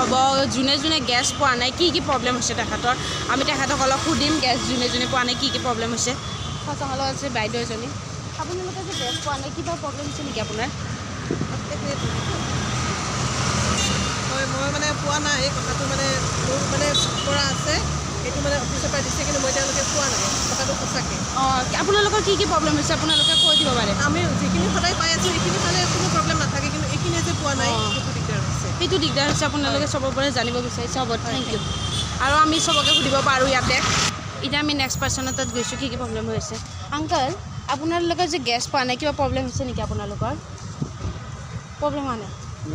হ'ব যোনে যোনে গেছ পোৱা নাই কি প্ৰব্লেম হৈছে তেখেতৰ আমি তেখেতসকলক সুধিম গেছ যোনে যোনে পোৱা নাই কি প্ৰব্লেম হৈছে সঁচালত আছে বাইদেউ এজনী আপোনালোকে যে গেছ পোৱা নাই কিবা প্ৰব্লেম হৈছে নেকি আপোনাৰ হয় মই মানে পোৱা নাই এই কথাটো মানে মোৰ মানে পৰা আছে এইটো মানে অফিচৰ পৰা দিছে কিন্তু মই তেওঁলোকে পোৱা নাই কথাটো সঁচাকৈ অঁ আপোনালোকৰ কি প্ৰব্লেম হৈছে আপোনালোকে কৈ দিব পাৰে আমি যিখিনি সদায় পাই আছোঁ সেইখিনি পালে কোনো প্ৰব্লেম নাথাকে কিন্তু এইখিনিয়ে যে পোৱা নাই সেইটো দিগদাৰ হৈছে সেইটো দিগদাৰ হৈছে আপোনালোকে চবৰ পৰা জানিব বিচাৰিছে হ'ব থেংক ইউ আৰু আমি চবকে সুধিব পাৰোঁ ইয়াতে এতিয়া আমি নেক্সট পাৰ্চনৰ তাত গৈছোঁ কি প্ৰব্লেম হৈ আছে আংকল আপোনালোকৰ যে গেছ পোৱা নাই কিবা প্ৰব্লেম হৈছে নেকি আপোনালোকৰ প্ৰব্লেম হোৱা নাই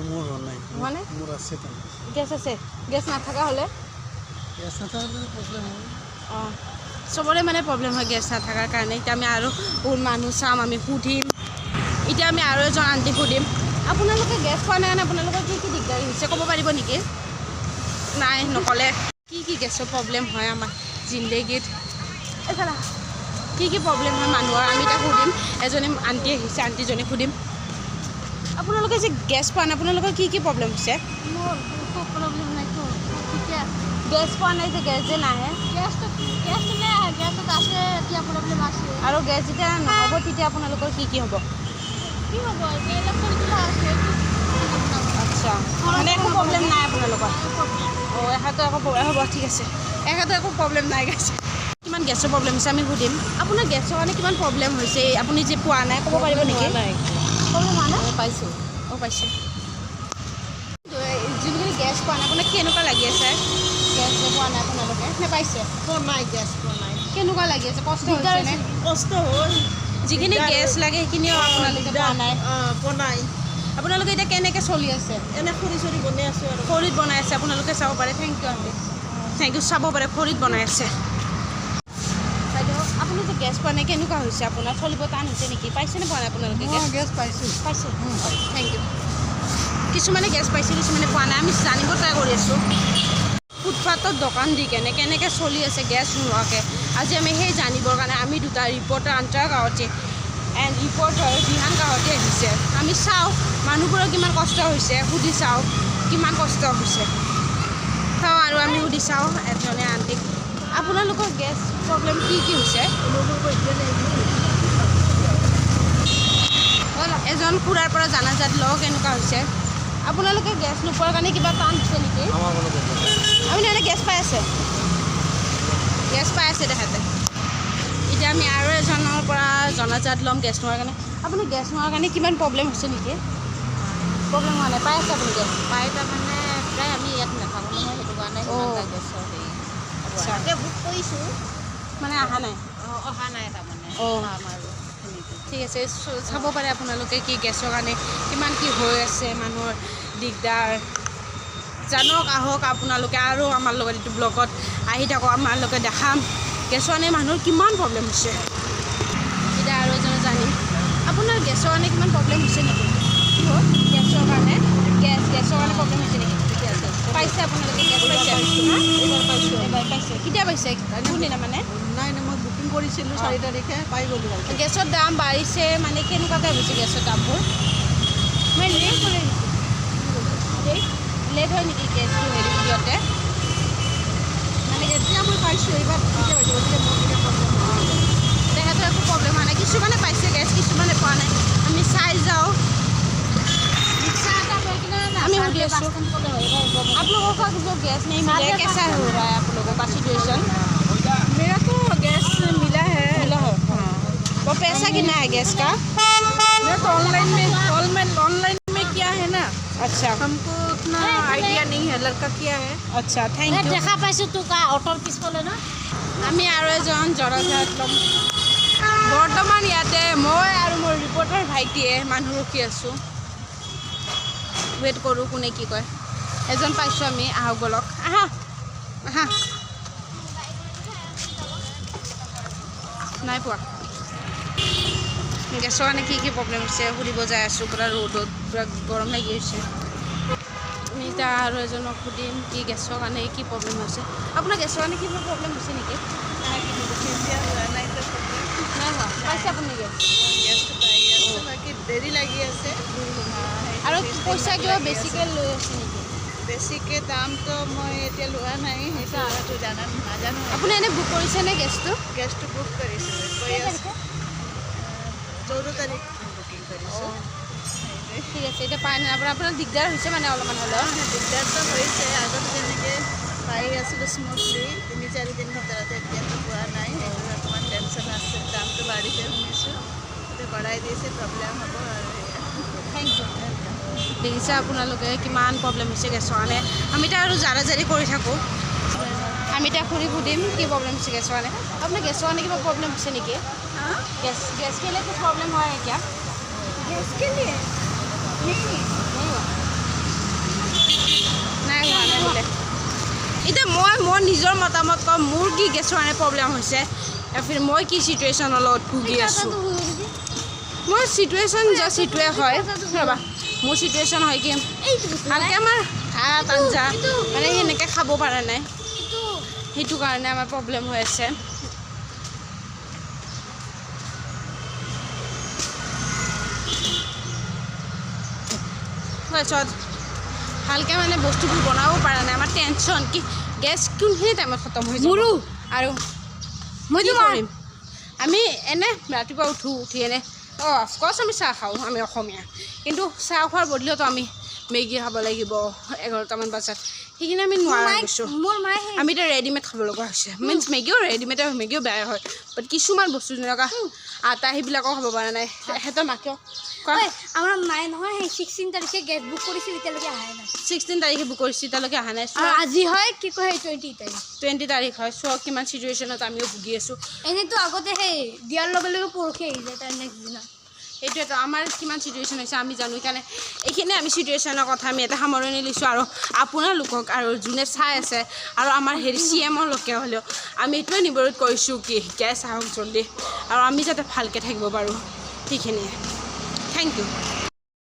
মোৰ হোৱা নাই হোৱা নাই মোৰ আছে গেছ আছে গেছ নাথাকা হ'লে গেছ নাথাকিলে প্ৰব্লেম হয় অঁ চবৰে মানে প্ৰব্লেম হয় গেছ নাথাকাৰ কাৰণে এতিয়া আমি আৰু বহুত মানুহ চাম আমি সুধিম এতিয়া আমি আৰু এজন আণ্টি সুধিম আপোনালোকে গেছ পোৱা নাই কাৰণে আপোনালোকৰ কি দিগদাৰী হৈছে ক'ব পাৰিব নেকি নাই নক'লে কি গেছৰ প্ৰব্লেম হয় আমাৰ জিন্দগীত এইফালে কি প্ৰব্লেম হয় মানুহৰ আমি এতিয়া সুধিম এজনী আণ্টি আহিছে আণ্টিজনীক সুধিম আপোনালোকে যে গেছ পোৱা নাই আপোনালোকৰ কি প্ৰব্লেম হৈছে মোৰ একো প্ৰব্লেম নাইতো ঠিকে গেছ পোৱা নাই যে গেছ যে নাহে গেছটো নাই গেছত আছে এতিয়া প্ৰব্লেম আছে আৰু গেছ যেতিয়া নহ'ব তেতিয়া আপোনালোকৰ কি হ'ব কি হ'ব ইলেক্ট্ৰিক আছে আচ্ছা মানে একো প্ৰব্লেম নাই আপোনালোকৰ অঁ এখেতৰ একো প্ৰব্লেম হ'ব ঠিক আছে এখেতৰ একো প্ৰব্লেম নাই গেছ কিমান গেছৰ প্ৰব্লেম হৈছে আমি সুধিম আপোনাৰ গেছৰ কাৰণে কিমান প্ৰব্লেম হৈছে আপুনি যে পোৱা নাই ক'ব পাৰিব নেকি প্ৰব্লেম হোৱা নাই পাইছোঁ অঁ পাইছে যিখিনি গেছ পোৱা নাই আপোনাক কেনেকুৱা লাগি আছে গেছ যে পোৱা নাই আপোনালোকে নে পাইছে পোৱা নাই গেছ পোৱা নাই কেনেকুৱা লাগি আছে কষ্ট হৈছেনে কষ্ট হ'ল যিখিনি গেছ লাগে সেইখিনিও আপোনালোকে পোৱা নাই পোৱা নাই আপোনালোকে এতিয়া কেনেকৈ চলি আছে এনে খৰি চৰি বনাই আছোঁ আৰু খৰিত বনাই আছে আপোনালোকে চাব পাৰে thank you aunty thank you চাব পাৰে খৰিত বনাই আছে বাইদেউ আপুনি যে গেছ পোৱা নাই কেনেকুৱা হৈছে আপোনাৰ চলিব টান হৈছে নেকি পাইছেনে পোৱা নাই আপোনালোকে গেছ পাইছোঁ পাইছে থেংক ইউ কিছুমানে গেছ পাইছে কিছুমানে পোৱা নাই আমি জানিব ট্ৰাই কৰি আছোঁ ফুটপাথত দোকান দি কেনেকৈ চলি আছে গেছ নোহোৱাকৈ আজি আমি সেই জানিবৰ কাৰণে আমি দুটা ৰিপৰ্টাৰ আন্তৰা গাঁৱতে এণ্ড ৰিপৰ্টাৰ বিহান গাঁৱতে আহিছে আমি চাওঁ মানুহবোৰৰ কিমান কষ্ট হৈছে সুধি চাওঁ কিমান কষ্ট হৈছে চাওঁ আৰু আমি সুধি চাওঁ এজনে আণ্টিক আপোনালোকৰ গেছ প্ৰব্লেম কি হৈছে এজন খুৰাৰ পৰা জানাজাত লওঁ কেনেকুৱা হৈছে আপোনালোকে গেছ নোপোৱাৰ কাৰণে কিবা টান হৈছে নেকি আপুনি এনে গেছ পাই আছে তেখেতে এতিয়া আমি আৰু এজনৰ পৰা জনাজাত ল'ম গেছ নোহোৱাৰ কাৰণে আপুনি গেছ নোহোৱাৰ কাৰণে কিমান প্ৰব্লেম হৈছে নেকি প্ৰব্লেম হোৱা নাই পাই আছে আপুনি গেছ পাই তাৰমানে প্ৰায় আমি ইয়াত নাথাকোঁ নহয় সেইটো কাৰণে গেছৰ হেৰি বুক কৰিছোঁ মানে অহা নাই অহা নাই তাৰমানে ঠিক আছে চাব পাৰে আপোনালোকে কি গেছৰ কাৰণে কিমান কি হৈ আছে মানুহৰ দিগদাৰ জানক আহক আপোনালোকে আৰু আমাৰ লগত এইটো ব্লগত আহি থাকক আমালোকে দেখাম গেছৰ কাৰণে মানুহৰ কিমান প্ৰব্লেম হৈছে এতিয়া আৰু এজনে জানিম আপোনাৰ গেছৰ কাৰণে কিমান প্ৰব্লেম হৈছে নেকি গেছৰ কাৰণে প্ৰব্লেম হৈছে নেকি পাইছে আপোনালোকে গেছ পাইছে এবাৰ পাইছে কেতিয়া পাইছে কোনদিনা মানে নাই মই বুকিং কৰিছিলোঁ 4 তাৰিখে পাই গ'লোঁ গেছৰ দাম বাঢ়িছে মানে কেনেকুৱা টাইপ হৈছে গেছৰ দামবোৰ মই লেট হয় নেকি গেছটো হেৰি দিওঁতে মানে এতিয়া মই পাইছোঁ এইবাৰ ঠিকে পাইছোঁ গতিকে মোৰ এতিয়া প্ৰব্লেম তেখেতৰ একো প্ৰব্লেম হোৱা নাই কিছুমানে পাইছে গেছ কিছুমানে পোৱা নাই আমি চাই যাওঁ আমি সুধি আছোঁ आप लोगों का जो गैस नहीं मिला है कैसा हो रहा है आप लोगों का सिचुएशन मेरा तो गैस मिला है हाँ वो पैसा कितना है गैस का मैं तो ऑनलाइन में किया है ना अच्छा हमको उतना आइडिया नहीं है लड़का किया है अच्छा थैंक यू দেখা পাইছোঁ তোক অটৰ পিছফালে ন আমি আৰু এজন জনজাত ল'ম বৰ্তমান ইয়াতে মই আৰু মোৰ ৰিপৰ্টাৰ ভাইটিয়ে মানুহ ৰখি আছোঁ ৱেইট কৰোঁ কোনে কি কয় এজন পাইছোঁ আমি আহক বলক আহা নাই পোৱা গেছৰ কাৰণে কি প্ৰব্লেম হৈছে সুধিব যাই আছোঁ পূৰা ৰ'দত পূৰা গৰম লাগি গৈছে আমি এতিয়া আৰু এজনক সুধিম কি গেছৰ কাৰণে কি প্ৰব্লেম হৈছে আপোনাৰ গেছৰ কাৰণে কিবা প্ৰব্লেম হৈছে নেকি নাই হোৱা পাইছে আপুনি গেছ দেৰি লাগি আছে আৰু পইচা কিবা বেছিকৈ লৈ আছে নেকি বেছিকৈ দামটো মই এতিয়া লোৱা নাই সেইটো নাজানো আপুনি এনেই বুক কৰিছেনে গেছটো? গেছটো বুক কৰিছোঁ 14 তাৰিখ বুকিং কৰিছোঁ ঠিক আছে, এতিয়া পাই নাই আপোনাৰ দিগদাৰ হৈছে মানে অলপমান হ'লেও? দিগদাৰটো হৈছে আগতে যেনেকৈ পাই আছিলোঁ স্মুথলি 3-4 দিন ভিতৰতে এতিয়াতো পোৱা নাই সেইটো অকণমান টেনশ্যন আছে দামটো বাঢ়িছে শুনিছোঁ সেইটো বঢ়াই দিছে প্ৰব্লেম হ'ব আৰু থেংক ইউ। দেখিছে আপোনালোকে কিমান প্ৰব্লেম হৈছে গেছৰ কাৰণে। আমি এতিয়া আৰু জাৰা জাৰি কৰি থাকোঁ, আমি এতিয়া ঘূৰি সুধিম কি প্ৰব্লেম হৈছে গেছৰ কাৰণে। আপোনাৰ গেছৰ কাৰণে কিবা প্ৰব্লেম হৈছে নেকি? গেছ কেলে कुछ प्रॉब्लम हुआ है क्या? गैस के लिए नहीं নাই হোৱা নাই বোলে। এতিয়া মই নিজৰ মতামত কম, মোৰ কি গেছৰ কাৰণে প্ৰব্লেম হৈছে, ফিৰ মই কি চিটুৱেশ্যনৰ লগত ভুগি আছোঁ। মোৰ চিটুৱেশ্যন জাষ্ট সেইটোৱে হয়, ৰ'বা মোৰ চিটুৱেশ্যন হয় কি ভালকৈ আমাৰ ভাত আঞ্জা মানে সেনেকৈ খাব পৰা নাই, সেইটো কাৰণে আমাৰ প্ৰব্লেম হৈ আছে। তাৰপিছত ভালকৈ মানে বস্তুবোৰ বনাব পৰা নাই, আমাৰ টেনশ্যন কি গেছ কোনখিনি টাইমত খতম হৈ যাব আৰু মই কি কৰিম। আমি এনে ৰাতিপুৱা উঠি এনে অফক'ৰ্চ আমি চাহ খাওঁ, আমি অসমীয়া, কিন্তু চাহ খোৱাৰ বদলিতো আমি মেগী খাব লাগিব 11টামান বজাত, সেইখিনি আমি নোৱাৰা হৈছোঁ। আমি এতিয়া ৰেডিমেড খাব লগা হৈছে, মিনছ মেগীও বেয়া হয়, বাট কিছুমান বস্তু যেনেকুৱা আটা সেইবিলাকো খাব পৰা নাই। সিহঁতৰ মাকেও আমাৰ মায়ে নহয় সেই 16 তাৰিখে গেছ বুক কৰিছিল, এতিয়ালৈকে অহাই নাই। 16 তাৰিখে বুক কৰিছোঁ, এতিয়ালৈকে অহা নাই। আৰু আজি হয় কি কয় 20 তাৰিখ 20 তাৰিখ হয়। কিমান চিটুৱেশ্যনত আমিও ভুগি আছোঁ। এনেইতো আগতে সেই দিয়াৰ লগে লগে পৰহি আহি যায় তাৰ নেক্সট দিনা। সেইটোৱেতো আমাৰ কিমান চিটুৱেশ্যন হৈছে আমি জানো, সেইকাৰণে এইখিনি আমি চিটুৱেশ্যনৰ কথা আমি এটা সামৰণি লৈছোঁ। আৰু আপোনালোকক আৰু যোনে চাই আছে আৰু আমাৰ CMৰ লোকে হ'লেও আমি এইটোৱে নিবেদন কৰিছোঁ কি গেছ আহক জল্দি আৰু আমি যাতে ভালকৈ থাকিব পাৰোঁ, সেইখিনিয়ে। Thank U.